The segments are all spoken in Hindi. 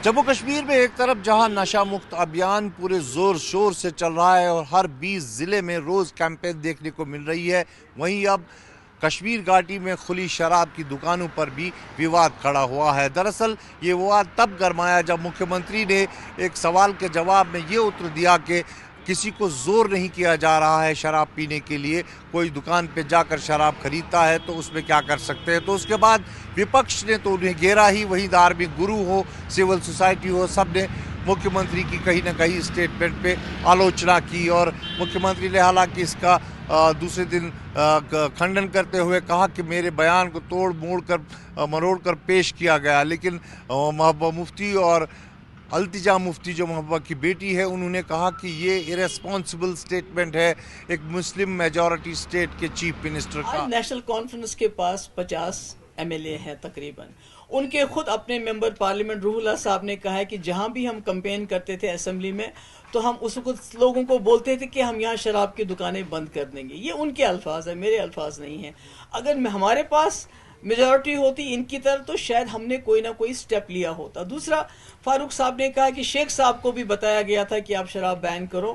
जम्मू कश्मीर में एक तरफ जहां नशा मुक्त अभियान पूरे जोर शोर से चल रहा है और हर 20 जिले में रोज कैंपेन देखने को मिल रही है, वहीं अब कश्मीर घाटी में खुली शराब की दुकानों पर भी विवाद खड़ा हुआ है। दरअसल ये विवाद तब गरमाया जब मुख्यमंत्री ने एक सवाल के जवाब में ये उत्तर दिया कि किसी को जोर नहीं किया जा रहा है शराब पीने के लिए, कोई दुकान पे जाकर शराब खरीदता है तो उसमें क्या कर सकते हैं। तो उसके बाद विपक्ष ने तो उन्हें घेरा ही, वहीं धार्मिक गुरु हो, सिविल सोसाइटी हो, सब ने मुख्यमंत्री की कहीं ना कहीं स्टेटमेंट पे आलोचना की और मुख्यमंत्री ने हालांकि इसका दूसरे दिन खंडन करते हुए कहा कि मेरे बयान को तोड़ मोड़ कर मरोड़ कर पेश किया गया। लेकिन महबूबा मुफ्ती और अल्तिजा मुफ्ती जो महबूबा की बेटी है, उन्होंने कहा कि ये इरेस्पॉन्सिबल स्टेटमेंट है एक मुस्लिम मेजॉरिटी स्टेट के चीफ मिनिस्टर का। नेशनल कॉन्फ्रेंस के पास 50 एमएलए हैं तकरीबन, उनके खुद अपने मेंबर पार्लियामेंट रूहुल्लाह साहब ने कहा है कि जहां भी हम कैंपेन करते थे असेंबली में तो हम उसको लोगों को बोलते थे कि हम यहाँ शराब की दुकानें बंद कर देंगे। ये उनके अल्फाज है, मेरे अल्फाज नहीं है। अगर हमारे पास मेजॉरिटी होती इनकी तरफ तो शायद हमने कोई ना कोई स्टेप लिया होता। दूसरा, फारूक साहब ने कहा कि शेख साहब को भी बताया गया था कि आप शराब बैन करो,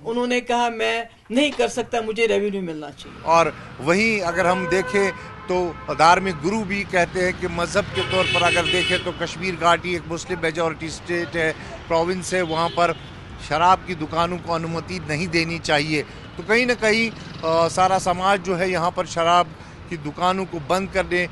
उन्होंने कहा मैं नहीं कर सकता, मुझे रेवेन्यू मिलना चाहिए। और वहीं अगर हम देखें तो धार्मिक गुरु भी कहते हैं कि मज़हब के तौर पर अगर देखें तो कश्मीर घाटी एक मुस्लिम मेजॉरिटी स्टेट है, प्रोविंस है, वहाँ पर शराब की दुकानों को अनुमति नहीं देनी चाहिए। तो कहीं ना कहीं सारा समाज जो है यहाँ पर शराब की दुकानों को बंद करने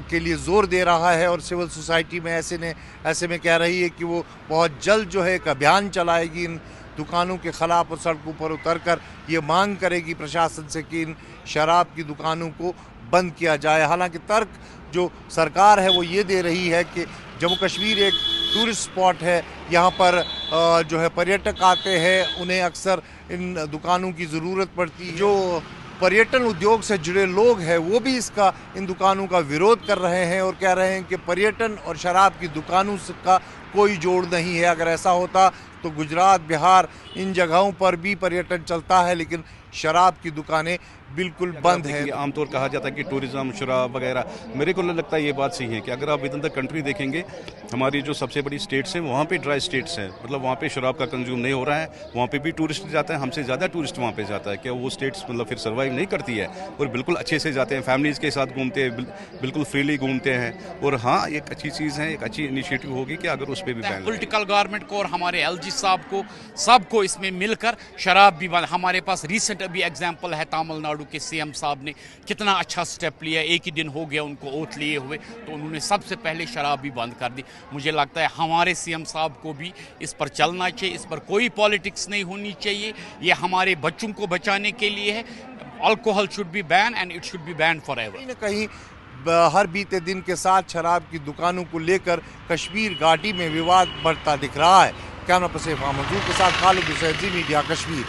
के लिए जोर दे रहा है और सिविल सोसाइटी में ऐसे में कह रही है कि वो बहुत जल्द जो है एक अभियान चलाएगी इन दुकानों के खिलाफ और सड़कों पर उतरकर ये मांग करेगी प्रशासन से कि इन शराब की दुकानों को बंद किया जाए। हालांकि तर्क जो सरकार है वो ये दे रही है कि जम्मू कश्मीर एक टूरिस्ट स्पॉट है, यहाँ पर जो है पर्यटक आते हैं, उन्हें अक्सर इन दुकानों की ज़रूरत पड़ती है। जो पर्यटन उद्योग से जुड़े लोग हैं वो भी इन दुकानों का विरोध कर रहे हैं और कह रहे हैं कि पर्यटन और शराब की दुकानों का कोई जोड़ नहीं है। अगर ऐसा होता तो गुजरात, बिहार, इन जगहों पर भी पर्यटन चलता है, लेकिन शराब की दुकानें बिल्कुल बंद है। आमतौर कहा जाता है कि टूरिज्म, शराब वगैरह, मेरे को लगता है ये बात सही है कि अगर आप विद इन द कंट्री देखेंगे, हमारी जो सबसे बड़ी स्टेट्स हैं वहाँ पे ड्राई स्टेट्स हैं, मतलब वहाँ पे शराब का कंज्यूम नहीं हो रहा है, वहाँ पे भी टूरिस्ट जाता है, हमसे ज़्यादा टूरिस्ट वहाँ पे जाता है। क्या वो स्टेट्स मतलब फिर सर्वाइव नहीं करती है? और बिल्कुल अच्छे से जाते हैं, फैमिलीज़ के साथ घूमते हैं, बिल्कुल फ्रीली घूमते हैं। और हाँ, एक अच्छी चीज़ है, एक अच्छी इनिशिएटिव होगी कि अगर उस पर भी बैन, पॉलिटिकल गवर्नमेंट को और हमारे एलजी साहब को सबको इसमें मिलकर शराब भी बंद। हमारे पास रिसेंट अभी एग्जाम्पल है तमिलनाडु के सीएम साहब ने कितना अच्छा स्टेप लिया, एक ही दिन हो गया उनको ओथ लिए हुए, तो उन्होंने सबसे पहले शराब भी बंद कर दी। मुझे लगता है हमारे सीएम साहब को भी इस पर चलना चाहिए, इस पर कोई पॉलिटिक्स नहीं होनी चाहिए। ये हमारे बच्चों को बचाने के लिए है। Alcohol should be ban and it should be ban for ever. कहीं ना कहीं हर बीते दिन के साथ शराब की दुकानों को लेकर कश्मीर घाटी में विवाद बढ़ता दिख रहा है। कैमरा पर्सन फहद मंजूर के साथ खालिद हुसैन, ज़ी मीडिया कश्मीर।